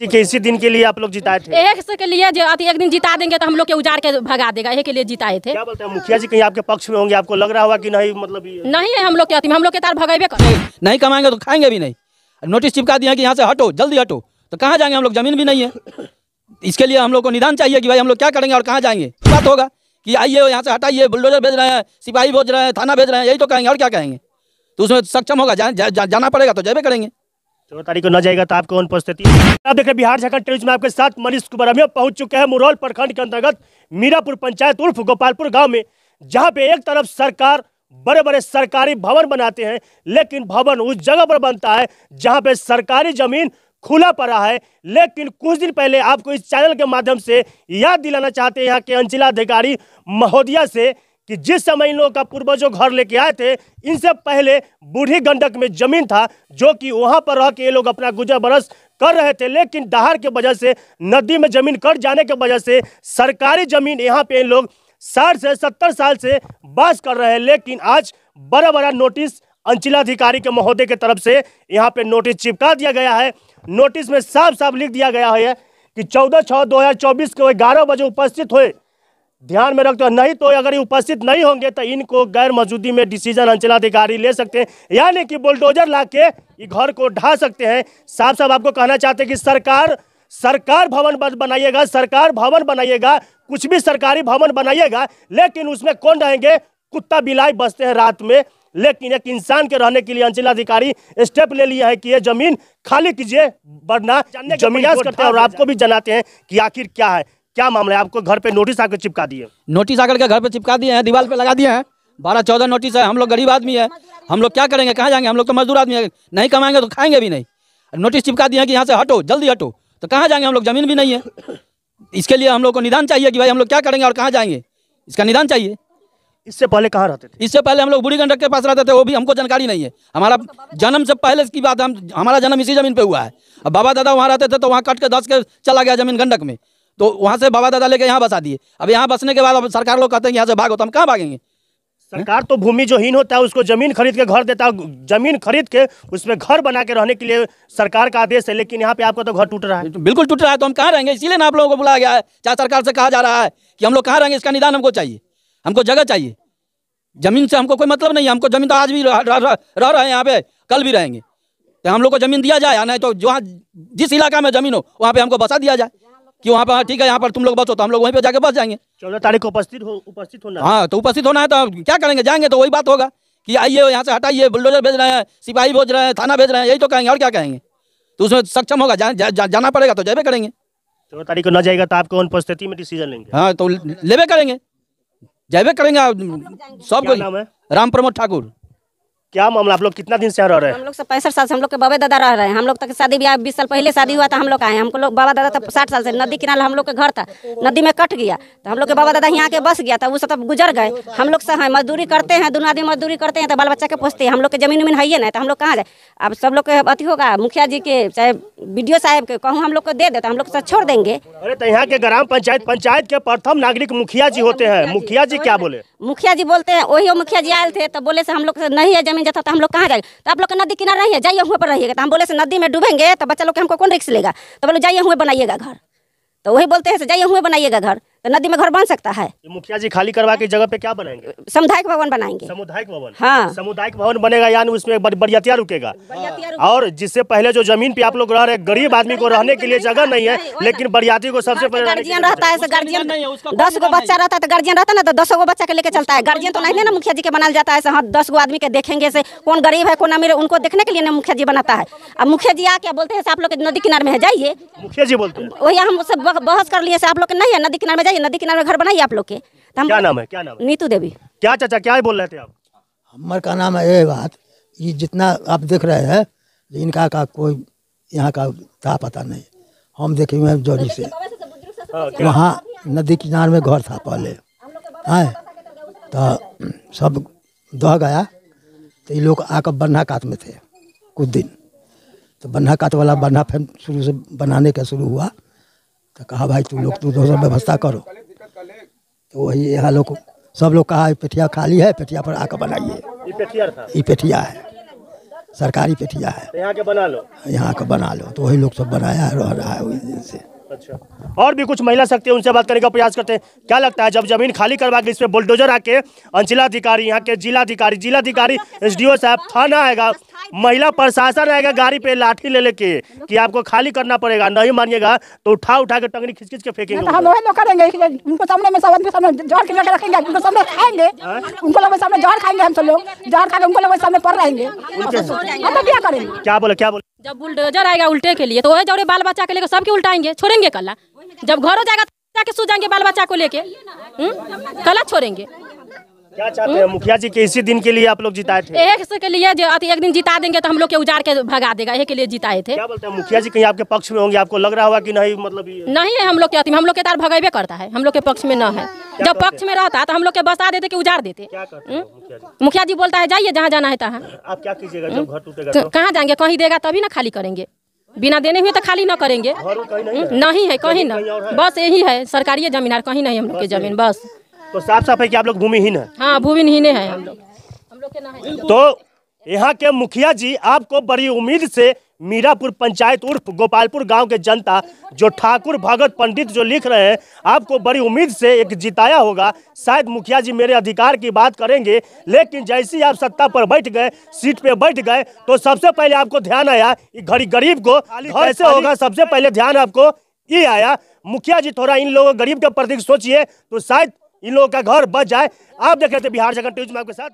ठीक है, इसी दिन के लिए आप लोग जिताए थे? एक के लिए जो एक दिन जिता देंगे तो हम लोग के उजाड़ के भगा देगा, एक के लिए जिताए थे। क्या बोलते हैं मुखिया जी, कहीं आपके पक्ष में होंगे? आपको लग रहा होगा कि नहीं, मतलब नहीं है हम लोग के अति में, हम लोग के तार भगाइबे कर नहीं कमाएंगे तो खाएंगे भी नहीं। नोटिस चिपका दिया कि यहाँ से हटो, जल्दी हटो, तो कहाँ जाएंगे हम लोग? जमीन भी नहीं है। इसके लिए हम लोग को निदान चाहिए कि भाई हम लोग क्या करेंगे और कहाँ जाएंगे। बात होगा कि आइए यहाँ से हटाइए, बुलडोजर भेज रहे हैं, सिपाही भेज रहे हैं, थाना भेज रहे हैं, यही तो कहेंगे और क्या कहेंगे। तो उसमें सक्षम होगा, जाना पड़ेगा तो जाबे करेंगे। 14 तारीख को न जाएगा तो आपको उपस्थिति। आप देख रहे बिहार झारखंड टेलीविजन में आपके साथ मनीष कुमार। हम पहुंच चुके हैं मुरौल प्रखंड के अंतर्गत मीरापुर पंचायत उर्फ गोपालपुर गांव में, जहां पे एक तरफ सरकार बड़े बड़े सरकारी भवन बनाते हैं, लेकिन भवन उस जगह पर बनता है जहां पे सरकारी जमीन खुला पड़ा है। लेकिन कुछ दिन पहले आपको इस चैनल के माध्यम से याद दिलाना चाहते हैं यहाँ के अंचलाधिकारी महोदया से कि जिस समय इन लोगों का पूर्वजों घर लेके आए थे, इनसे पहले बूढ़ी गंडक में जमीन था, जो कि वहां पर रह के ये लोग अपना गुजर बरस कर रहे थे। लेकिन दहाड़ के वजह से, नदी में जमीन कट जाने की वजह से सरकारी जमीन यहाँ पे इन लोग 60 से 70 साल से वास कर रहे हैं। लेकिन आज बड़ा बड़ा नोटिस अंचलाधिकारी के महोदय की तरफ से यहाँ पे नोटिस चिपका दिया गया है। नोटिस में साफ साफ लिख दिया गया है कि 14/6/2024 को 11 बजे उपस्थित हुए। ध्यान में रखते हो, नहीं तो अगर ये उपस्थित नहीं होंगे तो इनको गैर मौजूदगी में डिसीजन अंचलाधिकारी ले सकते हैं, यानी कि बुलडोजर लाके ये घर को ढा सकते हैं। साफ साफ आपको कहना चाहते हैं कि सरकार भवन बनाइएगा, सरकार भवन बनाइएगा, कुछ भी सरकारी भवन बनाइएगा, लेकिन उसमें कौन रहेंगे? कुत्ता बिलाई बसते हैं रात में। लेकिन एक इंसान के रहने के लिए अंचलाधिकारी स्टेप ले लिया है कि ये जमीन खाली कीजिए, वरना जानने का प्रयास करते हैं और आपको भी जनाते हैं कि आखिर क्या है, क्या मामला है। आपको घर पे नोटिस आकर चिपका दिए, नोटिस आकर के घर पे चिपका दिए हैं, दीवार पे लगा दिए हैं। 12-14 नोटिस है। हम लोग गरीब आदमी है, हम लोग क्या करेंगे, कहाँ जाएंगे? हम लोग तो मजदूर आदमी है, नहीं कमाएंगे तो खाएंगे भी नहीं। नोटिस चिपका दिए हैं कि यहाँ से हटो, जल्दी हटो, तो कहाँ जाएंगे? हम लोग जमीन भी नहीं है। इसके लिए हम लोग को निदान चाहिए कि भाई हम लोग क्या करेंगे और कहाँ जाएंगे, इसका निदान चाहिए। इससे पहले कहाँ रहते थे? इससे पहले हम लोग बूढ़ी गंडक के पास रहते थे, वो भी हमको जानकारी नहीं है। हमारा जन्म से पहले की बात, हमारा जन्म इसी जमीन पे हुआ है। अब बाबा दादा वहाँ रहते थे तो वहाँ कट के 10 के चला गया जमीन गंडक में, तो वहाँ से बाबा दादा लेके यहाँ बसा दिए। अब यहाँ बसने के बाद अब सरकार लोग कहते हैं यहाँ से भागो, तो हम कहाँ भागेंगे? सरकार तो भूमि जो हीन होता है उसको जमीन खरीद के घर देता है, जमीन खरीद के उसमें घर बना के रहने के लिए सरकार का आदेश है। लेकिन यहाँ पे आपका तो घर टूट रहा है। बिल्कुल टूट रहा है, तो हम कहाँ रहेंगे? इसीलिए ना आप लोगों को बुलाया गया है, चाहे सरकार से कहा जा रहा है कि हम लोग कहाँ रहेंगे, इसका निदान हमको चाहिए। हमको जगह चाहिए, जमीन से हमको कोई मतलब नहीं है। हमको जमीन तो आज भी रह रहे हैं यहाँ पे, कल भी रहेंगे। तो हम लोग को जमीन दिया जाए, नहीं तो जहाँ जिस इलाका में जमीन हो वहाँ पे हमको बसा दिया जाए कि वहाँ पर ठीक है, यहाँ पर तुम लोग बसो, तो हम लोग वहीं पे जाके बस जाएंगे। 14 तारीख को उपस्थित होना। हाँ, तो उपस्थित होना है तो क्या करेंगे? जाएंगे तो वही बात होगा कि आइए यहाँ से हटाइए, बुलडोजर भेज रहे हैं, सिपाही भेज रहे हैं, थाना भेज रहे हैं, यही तो कहेंगे और क्या कहेंगे। तो उसमें सक्षम होगा, जाना पड़ेगा तो जाबे करेंगे। 14 तारीख को न जाएगा तो आपको उपस्थिति में डिसीजन लेंगे। हाँ, तो लेबे करेंगे, जाबे करेंगे। सब कोई नाम है? राम प्रमोद ठाकुर। क्या मामला? आप लोग कितना दिन से रह रहे हैं? हम लोग से 65 साल से हम लोग के बाबा दादा रह रहे हैं। हम लोग तक शादी ब्याह 20 साल पहले शादी हुआ था, हम लोग आए। हमको लोग बाबा दादा तब 60 साल से नदी किनारे हम लोग के घर था, नदी में कट गया तो हम लोग के बाबा दादा यहाँ के बस गया था, वो सब गुजर गए। हम लोग से मजदूरी करते हैं, दोनों आदमी मजदूरी करते हैं, तो बाल बच्चा के पोसते हैं। हम लोग के जमीन उमीन है ही नहीं, तो हम लोग कहाँ जाए? अब सब लोग के अति होगा, मुखिया जी के चाहे BDO साहब के कहूँ हम लोग को दे दे तो हम लोग से छोड़ देंगे। अरे तो यहाँ के ग्राम पंचायत के प्रथम नागरिक मुखिया जी होते हैं। मुखिया जी क्या बोले? मुखिया जी बोलते हैं, वही मुखिया जी आए थे तो बोले से हम लोग नहीं है जमीन जता, तो हम लोग कहाँ जाएंगे? तो आप लोग के नदी किनारे नहीं है, जाइए वहाँ पर रहिएगा। तो हम बोले से नदी में डूबेंगे तो बच्चा लोग के हमको कौन रिस्क लेगा? तो बोले जाइए वहाँ बनाइएगा घर। तो वही बोलते हैं जाइए वहाँ बनाइएगा घर, तो नदी में घर बन सकता है। मुखिया जी खाली करवा के जगह पे क्या बनाएंगे? सामुदायिक भवन बनाएंगे। सामुदायिक भवन? हाँ, सामुदायिक भवन बनेगा, यानी उसमें बरियातिया रुकेगा। और जिससे पहले जो जमीन पे आप लोग रह रहे, गरीब आदमी को रहने के लिए जगह नहीं है, लेकिन बरियाती को सबसे पहले गार्जियन रहता है। गार्जियन 10 गो बच्चा रहता है तो गार्जियन रहता है ना, तो 10 गो बच्चा के लेके चलता है। गार्जियन तो नहीं ना मुखिया जी के बनाया जाता है। हाँ, 10 गो आदमी के देखेंगे से कौन गरीब है कौन अमीर है, उनको देखने के लिए ना मुखिया जी बनाता है। अब मुखिया जी आके बोलते हैं आप लोग नदी किनारे में है, जाइए। मुखिया जी बोलते हैं वही हम सब बहस कर लिए से आप लोग के नहीं है, नदी किनारे में जाइए, नदी किनारे में घर बनाइए आप लोग के। क्या नाम है? क्या नाम है? नीतू देवी। क्या चाचा क्या बोल रहे थे आप? हमारे का नाम है ये बात, ये जितना आप देख रहे हैं इनका का कोई यहाँ का था पता नहीं। हम देखे हुए हैं जोड़ी से, वहाँ नदी किनारे में घर था पहले है, तो सब दह गया। तो ये लोग आकर बन्हा कात में थे कुछ दिन, तो बन्हा कात वाला बन्हा फिर शुरू से बनाने का शुरू हुआ। तो कहा भाई तू दोसर व्यवस्था करो। तो वही यहाँ लोग सब लोग कहा पेठिया खाली है, पेठिया पर आकर बनाइए। ये पेठिया था? ये पेठिया है। सरकारी पेटिया है, तो यहाँ के बना लो। यहाँ का बना लो, तो वही लोग सब बनाया है, रह रहा है वही दिन से। अच्छा, और भी कुछ महिला शक्ति है, उनसे बात करने का प्रयास करते हैं। क्या लगता है जब जमीन खाली करवा के इस पे बुलडोजर आके अंचलाधिकारी, यहाँ के जिलाधिकारी, SDO साहब, थाना आएगा, महिला प्रशासन आएगा गाड़ी पे लाठी ले लेके कि आपको खाली करना पड़ेगा, नहीं मानिएगा तो उठा के टंगनी खींच के फेंकेंगे। हम वही लोग करेंगे, उनको सामने में सब सामने जहर के रखेंगे, उनको सामने खाएंगे, उनको लोग सामने जहर खाएंगे, हम सब लोग जहर खा के उनको लोग सामने पड़ रहेंगे। तो क्या करेंगे? क्या बोले? जब बुलडोजर आएगा उल्टे के लिए तो वही जोड़े बाल बच्चा के लेकर सबके उल्टाएंगे, छोड़ेंगे कला। जब घर हो जाएगा जाके सो जाएंगे बाल बच्चा को लेके, कला छोड़ेंगे। क्या चाहते हैं मुखिया जी के इसी दिन के लिए आप लोग जिताए थे? एक के लिए जो एक दिन जिता देंगे तो हम लोग के उजाड़ के भगा देगा, एक के लिए जिताए थे। क्या बोलते हैं मुखिया जी कहीं आपके पक्ष में होंगे? आपको लग रहा होगा कि नहीं, मतलब नहीं है हम लोग के अति में, हम लोग के तार भगावे करता है, हम लोग के पक्ष में न है। जब पक्ष में रहता तो हम लोग के बता देते कि उजाड़ देते। क्या करते हैं मुखिया जी बोलता है जाइए जहाँ जाना है तहाँ। आप क्या कीजिएगा जब घर टूटेगा? कहाँ जाएंगे? कहीं देगा तभी ना खाली करेंगे, बिना देने हुए तो खाली न करेंगे। नहीं है कहीं ना, बस यही है सरकारी जमीन, कहीं नहीं हम लोग की जमीन बस। तो साफ साफ है कि आप लोग भूमिहीन है। हाँ भूमिहीन है हम लोग के ना है। तो यहाँ के मुखिया जी आपको बड़ी उम्मीद से मीरापुर पंचायत उर्फ गोपालपुर गांव के जनता जो ठाकुर भगत पंडित जो लिख रहे हैं, आपको बड़ी उम्मीद से एक जिताया होगा। शायद मुखिया जी मेरे अधिकार की बात करेंगे, लेकिन जैसे ही आप सत्ता पर बैठ गए, सीट पे बैठ गए, तो सबसे पहले आपको ध्यान आया घड़ी गरीब को कैसे होगा, सबसे पहले ध्यान आपको ये आया। मुखिया जी थोड़ा इन लोगों गरीब के प्रति सोचिए तो शायद इन लोगों का घर बच जाए। आप देख रहे थे बिहार झारखंड न्यूज में आपके साथ।